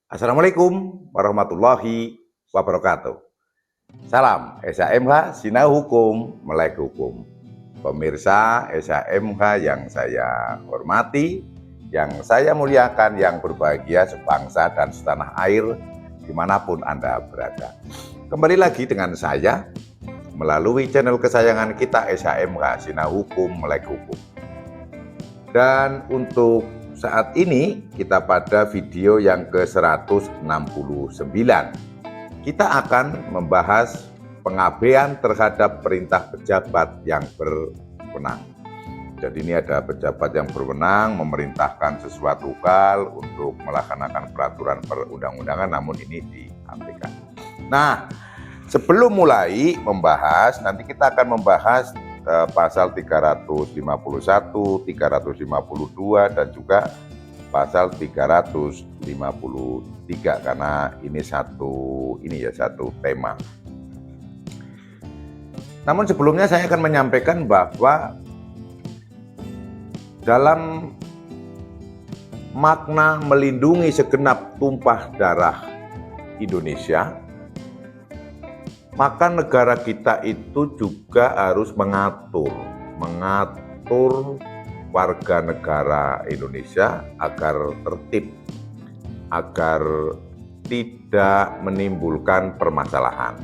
Assalamualaikum warahmatullahi wabarakatuh. Salam SHMH Sinau Hukum Melek Hukum. Pemirsa SHMH yang saya hormati, yang saya muliakan, yang berbahagia sebangsa dan setanah air dimanapun Anda berada. Kembali lagi dengan saya melalui channel kesayangan kita SHMH Sinau Hukum Melek Hukum. Dan untuk saat ini kita pada video yang ke-169. Kita akan membahas pengabaian terhadap perintah pejabat yang berwenang. Jadi ini ada pejabat yang berwenang memerintahkan sesuatu hal untuk melaksanakan peraturan perundang-undangan, namun ini diabaikan. Nah, sebelum mulai membahas, nanti kita akan membahas pasal 351, 352 dan juga pasal 353 karena ini satu tema. Namun sebelumnya saya akan menyampaikan bahwa dalam makna melindungi segenap tumpah darah Indonesia, maka negara kita itu juga harus mengatur warga negara Indonesia agar tertib, agar tidak menimbulkan permasalahan.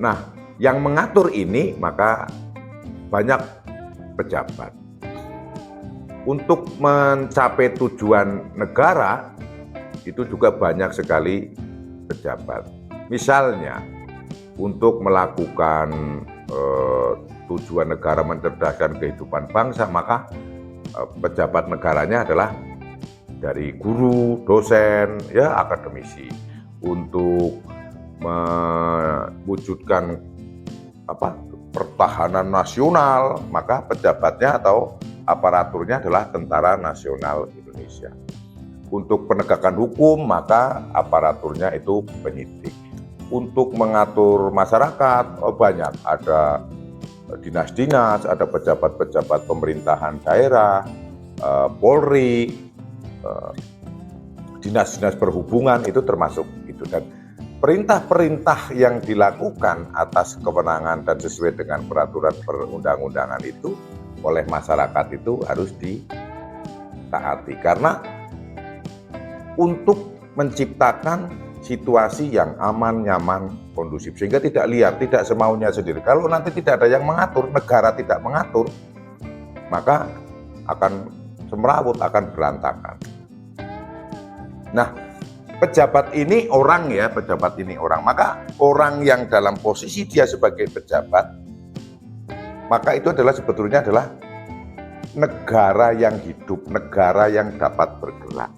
Nah, yang mengatur ini maka banyak pejabat. Untuk mencapai tujuan negara itu juga banyak sekali pejabat. Misalnya, untuk melakukan tujuan negara mencerdaskan kehidupan bangsa, maka pejabat negaranya adalah dari guru, dosen, ya akademisi. Untuk mewujudkan pertahanan nasional, maka pejabatnya atau aparaturnya adalah Tentara Nasional Indonesia. Untuk penegakan hukum, maka aparaturnya itu penyidik. Untuk mengatur masyarakat, banyak, ada dinas-dinas, ada pejabat-pejabat pemerintahan daerah, Polri, dinas-dinas perhubungan, itu termasuk itu. Dan perintah-perintah yang dilakukan atas kewenangan dan sesuai dengan peraturan perundang-undangan itu oleh masyarakat itu harus ditaati. Karena untuk menciptakan situasi yang aman, nyaman, kondusif, sehingga tidak liar, tidak semaunya sendiri. Kalau nanti tidak ada yang mengatur, negara tidak mengatur, maka akan semrawut, akan berantakan. Nah, pejabat ini orang, maka orang yang dalam posisi dia sebagai pejabat, maka itu adalah sebetulnya adalah negara yang hidup, negara yang dapat bergerak.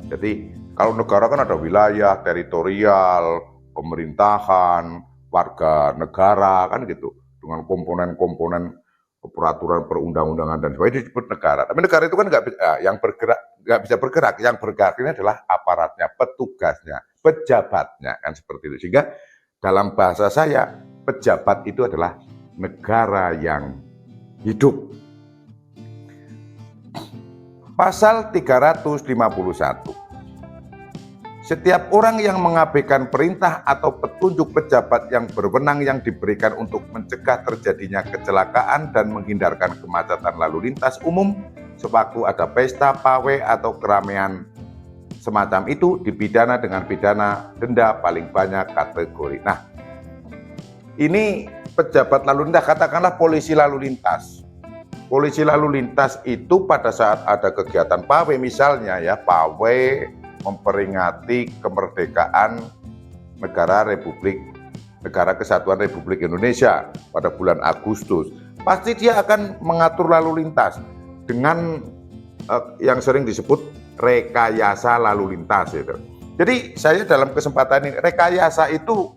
Jadi kalau negara kan ada wilayah, teritorial, pemerintahan, warga negara, kan gitu. Dengan komponen-komponen peraturan perundang-undangan dan sebagainya disebut negara. Tapi negara itu kan nggak bisa bergerak. Yang bergerak ini adalah aparatnya, petugasnya, pejabatnya, kan seperti itu. Sehingga dalam bahasa saya, pejabat itu adalah negara yang hidup. Pasal 351. Setiap orang yang mengabaikan perintah atau petunjuk pejabat yang berwenang yang diberikan untuk mencegah terjadinya kecelakaan dan menghindarkan kemacetan lalu lintas umum sewaktu ada pesta, pawai, atau keramaian semacam itu dipidana dengan pidana denda paling banyak kategori. Nah, ini pejabat lalu lintas, katakanlah polisi lalu lintas. Polisi lalu lintas itu pada saat ada kegiatan pawai misalnya ya, pawai memperingati kemerdekaan negara Kesatuan Republik Indonesia pada bulan Agustus. Pasti dia akan mengatur lalu lintas dengan yang sering disebut rekayasa lalu lintas itu. Jadi saya dalam kesempatan ini, rekayasa itu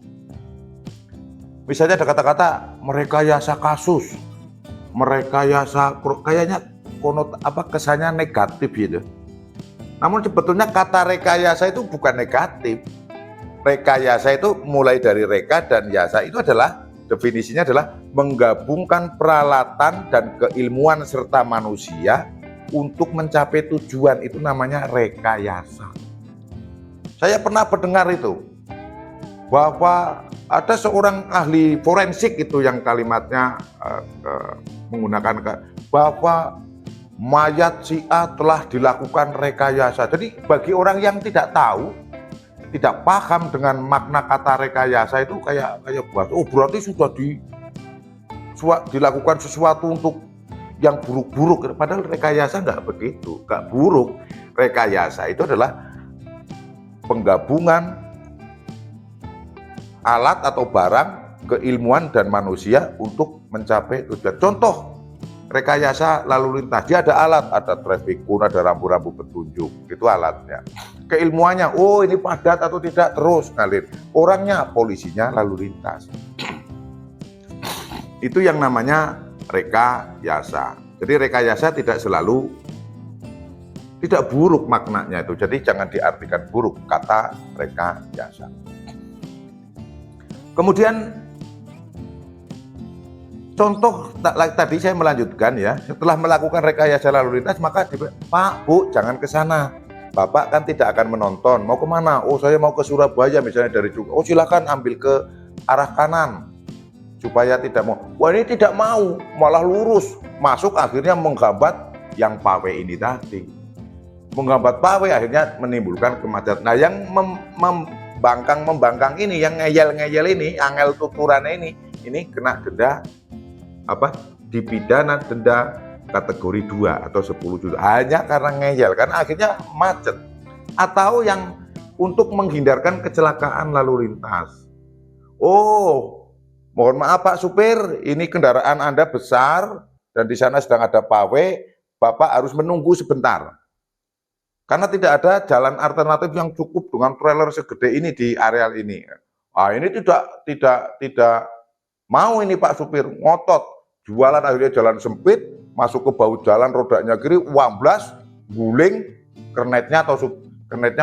misalnya ada kata-kata merekayasa kasus, merekayasa, kayaknya kesannya negatif gitu. Namun sebetulnya kata rekayasa itu bukan negatif. Rekayasa itu mulai dari reka dan yasa itu adalah definisinya adalah menggabungkan peralatan dan keilmuan serta manusia untuk mencapai tujuan, itu namanya rekayasa. Saya pernah mendengar itu, bahwa ada seorang ahli forensik itu yang kalimatnya menggunakan bahwa mayat si A telah dilakukan rekayasa. Jadi bagi orang yang tidak tahu, tidak paham dengan makna kata rekayasa itu kayak oh berarti sudah dilakukan sesuatu untuk yang buruk-buruk. Padahal rekayasa nggak begitu, nggak buruk. Rekayasa itu adalah penggabungan alat atau barang, keilmuan dan manusia untuk mencapai tujuan. Contoh rekayasa lalu lintas, dia ada alat, ada traffic cone, ada rambu-rambu petunjuk, itu alatnya. Keilmuannya, oh ini padat atau tidak, terus ngalir. Orangnya, polisinya lalu lintas. Itu yang namanya rekayasa. Jadi rekayasa tidak selalu tidak buruk maknanya itu. Jadi jangan diartikan buruk kata rekayasa. Kemudian contoh tadi saya melanjutkan ya, setelah melakukan rekayasa lalu lintas maka Pak, Bu, jangan ke sana. Bapak kan tidak akan menonton. Mau kemana? Oh, saya mau ke Surabaya misalnya dari Jogja. Oh, silakan ambil ke arah kanan supaya tidak mau. Wah, ini tidak mau, malah lurus masuk, akhirnya menghambat yang pawe ini tadi. Menghambat pawe akhirnya menimbulkan kemacetan. Nah, yang membangkang ini, yang ngeyel ini, angel tuturannya ini kena denda dipidana denda kategori 2 atau 10 juta hanya karena ngeyel, karena akhirnya macet. Atau yang untuk menghindarkan kecelakaan lalu lintas. Oh, mohon maaf Pak supir, ini kendaraan Anda besar dan di sana sedang ada pawe, Bapak harus menunggu sebentar. Karena tidak ada jalan alternatif yang cukup dengan trailer segede ini di areal ini. Ah, ini tidak mau ini Pak supir, ngotot. Jualan akhirnya jalan sempit, masuk ke bahu jalan, rodanya kiri, wamblas, guling, kernetnya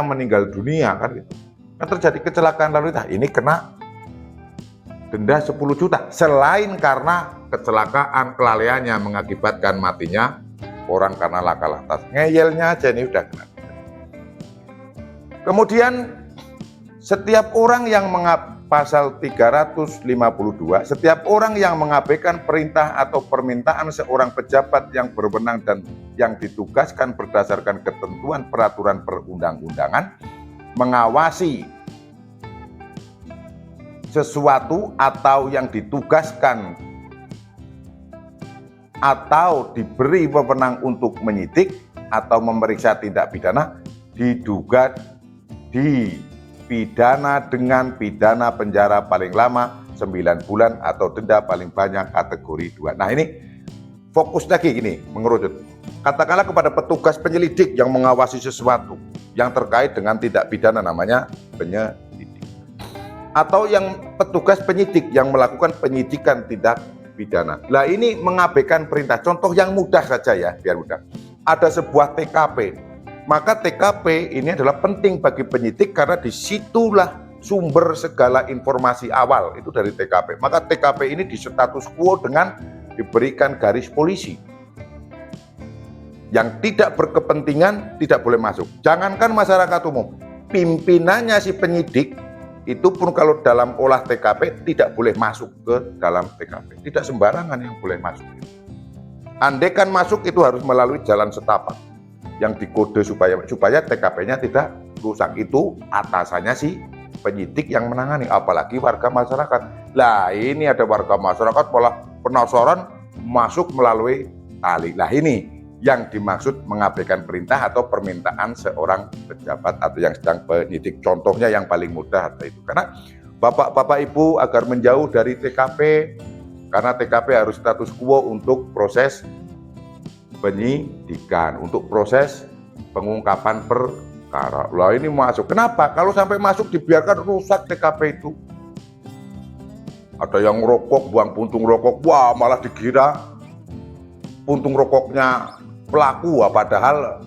meninggal dunia kan gitu. Kan terjadi kecelakaan lalu lintas, ini kena denda 10 juta. Selain karena kecelakaan kelalaiannya mengakibatkan matinya orang karena laka lantas. Ngeyelnya aja ini udah kena. Kemudian setiap orang yang pasal 352, setiap orang yang mengabaikan perintah atau permintaan seorang pejabat yang berwenang dan yang ditugaskan berdasarkan ketentuan peraturan perundang-undangan mengawasi sesuatu atau yang ditugaskan atau diberi wewenang untuk menyidik atau memeriksa tindak pidana diduga dipidana dengan pidana penjara paling lama 9 bulan atau denda paling banyak kategori 2. Nah, ini fokus lagi gini, mengerucut. Katakanlah kepada petugas penyelidik yang mengawasi sesuatu yang terkait dengan tindak pidana, namanya penyelidik. Atau yang petugas penyidik yang melakukan penyidikan tindak pidana. Nah, ini mengabaikan perintah. Contoh yang mudah saja ya, biar mudah. Ada sebuah TKP. Maka TKP ini adalah penting bagi penyidik karena disitulah sumber segala informasi awal itu dari TKP. Maka TKP ini distatus quo dengan diberikan garis polisi. Yang tidak berkepentingan tidak boleh masuk. Jangankan masyarakat umum, pimpinannya si penyidik itu pun kalau dalam olah TKP tidak boleh masuk ke dalam TKP. Tidak sembarangan yang boleh masuk. Andaikan masuk itu harus melalui jalan setapak yang dikode supaya TKP-nya tidak rusak. Itu atasannya si penyidik yang menangani, apalagi warga masyarakat. Lah ini ada warga masyarakat malah penasaran masuk melalui tali. Lah ini yang dimaksud mengabaikan perintah atau permintaan seorang pejabat atau yang sedang penyidik. Contohnya yang paling mudah itu karena Bapak Ibu agar menjauh dari TKP, karena TKP harus status quo untuk proses penyidikan, untuk proses pengungkapan perkara. Lah ini masuk. Kenapa? Kalau sampai masuk dibiarkan rusak TKP itu. Ada yang rokok, buang puntung rokok, wah malah dikira puntung rokoknya pelaku, padahal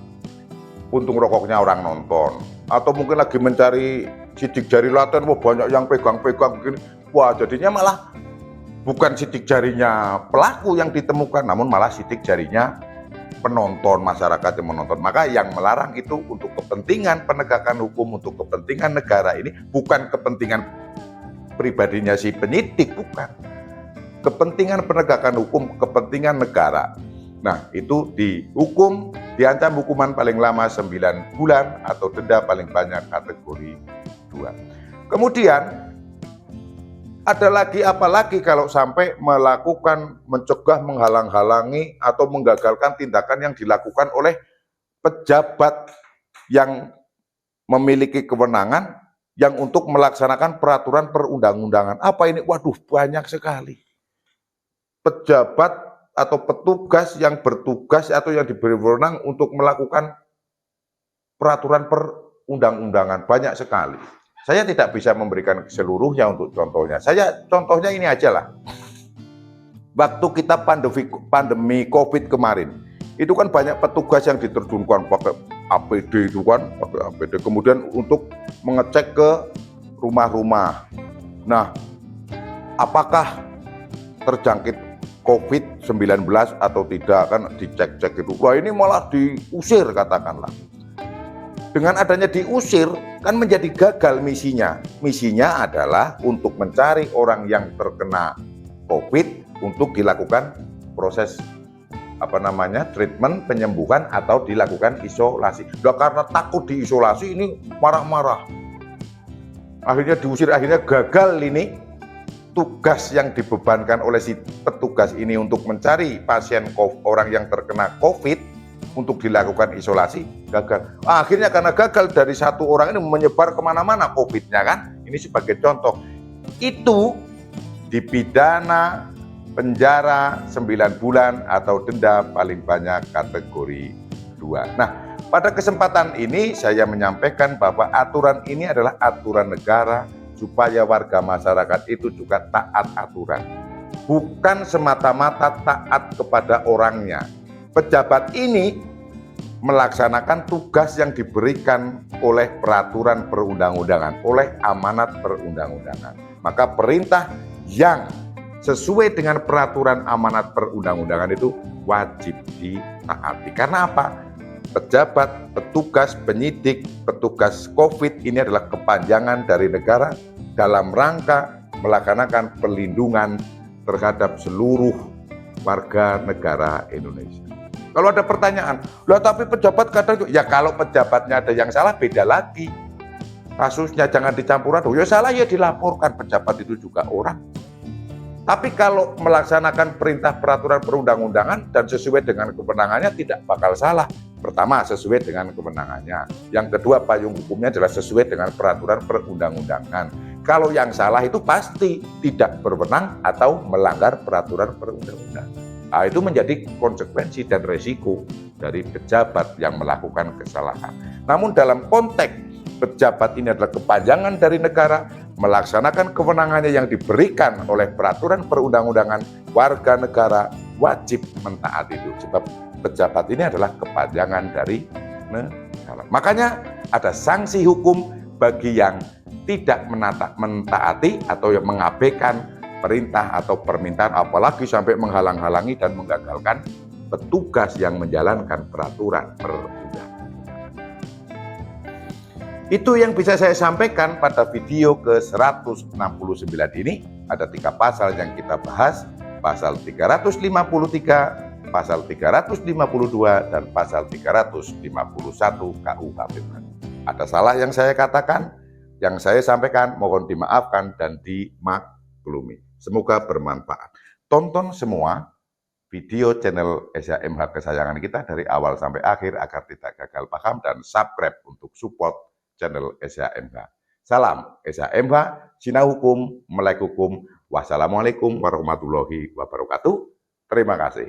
puntung rokoknya orang nonton. Atau mungkin lagi mencari sidik jari laten, wah banyak yang pegang-pegang begini. Wah jadinya malah bukan sidik jarinya pelaku yang ditemukan, namun malah sidik jarinya penonton, masyarakat yang menonton. Maka yang melarang itu untuk kepentingan penegakan hukum, untuk kepentingan negara ini, bukan kepentingan pribadinya si penyidik, bukan. Kepentingan penegakan hukum, kepentingan negara. Nah, itu dihukum, diancam hukuman paling lama 9 bulan atau denda paling banyak kategori 2. Kemudian ada lagi, apalagi kalau sampai melakukan, mencegah, menghalang-halangi atau menggagalkan tindakan yang dilakukan oleh pejabat yang memiliki kewenangan yang untuk melaksanakan peraturan perundang-undangan. Apa ini? Waduh, banyak sekali. Pejabat atau petugas yang bertugas atau yang diberi wewenang untuk melakukan peraturan perundang-undangan, banyak sekali. Saya tidak bisa memberikan seluruhnya untuk contohnya. Contohnya ini aja lah. Waktu kita pandemi COVID kemarin, itu kan banyak petugas yang diterjunkan pakai APD itu kan, pakai APD. Kemudian untuk mengecek ke rumah-rumah. Nah, apakah terjangkit COVID-19 atau tidak, kan dicek-cek itu. Wah, ini malah diusir katakanlah. Dengan adanya diusir, kan menjadi gagal misinya. Misinya adalah untuk mencari orang yang terkena COVID untuk dilakukan proses treatment, penyembuhan atau dilakukan isolasi. Nah, karena takut diisolasi ini marah-marah. Akhirnya diusir, akhirnya gagal ini tugas yang dibebankan oleh si petugas ini untuk mencari pasien orang yang terkena COVID untuk dilakukan isolasi, gagal. Akhirnya karena gagal, dari satu orang ini menyebar kemana-mana COVID-nya kan. Ini sebagai contoh. Itu dipidana penjara 9 bulan atau denda paling banyak kategori 2. Nah, pada kesempatan ini saya menyampaikan bahwa aturan ini adalah aturan negara supaya warga masyarakat itu juga taat aturan. Bukan semata-mata taat kepada orangnya. Pejabat ini melaksanakan tugas yang diberikan oleh peraturan perundang-undangan, oleh amanat perundang-undangan. Maka perintah yang sesuai dengan peraturan amanat perundang-undangan itu wajib ditaati. Karena apa? Pejabat, petugas, penyidik, petugas COVID ini adalah kepanjangan dari negara dalam rangka melaksanakan perlindungan terhadap seluruh warga negara Indonesia. Kalau ada pertanyaan, lah tapi pejabat kadang, ya kalau pejabatnya ada yang salah beda lagi. Kasusnya jangan dicampur aduk, ya salah ya dilaporkan, pejabat itu juga orang. Tapi kalau melaksanakan perintah peraturan perundang-undangan dan sesuai dengan kewenangannya tidak bakal salah. Pertama, sesuai dengan kewenangannya. Yang kedua, payung hukumnya adalah sesuai dengan peraturan perundang-undangan. Kalau yang salah itu pasti tidak berwenang atau melanggar peraturan perundang-undangan. Nah, itu menjadi konsekuensi dan resiko dari pejabat yang melakukan kesalahan. Namun dalam konteks pejabat ini adalah kepanjangan dari negara, melaksanakan kewenangannya yang diberikan oleh peraturan perundang-undangan, warga negara wajib mentaati itu. Sebab pejabat ini adalah kepanjangan dari negara. Makanya ada sanksi hukum bagi yang tidak mentaati atau yang mengabaikan perintah atau permintaan, apalagi sampai menghalang-halangi dan menggagalkan petugas yang menjalankan peraturan perundang-undangan. Itu yang bisa saya sampaikan pada video ke-169 ini. Ada 3 pasal yang kita bahas, pasal 353, pasal 352, dan pasal 351 KUHP. Ada salah yang saya katakan, yang saya sampaikan mohon dimaafkan dan dimaklumi. Semoga bermanfaat. Tonton semua video channel SHMH kesayangan kita dari awal sampai akhir agar tidak gagal paham, dan subscribe untuk support channel SHMH. Salam SHMH, Sinau Hukum, Melek Hukum. Wassalamualaikum warahmatullahi wabarakatuh. Terima kasih.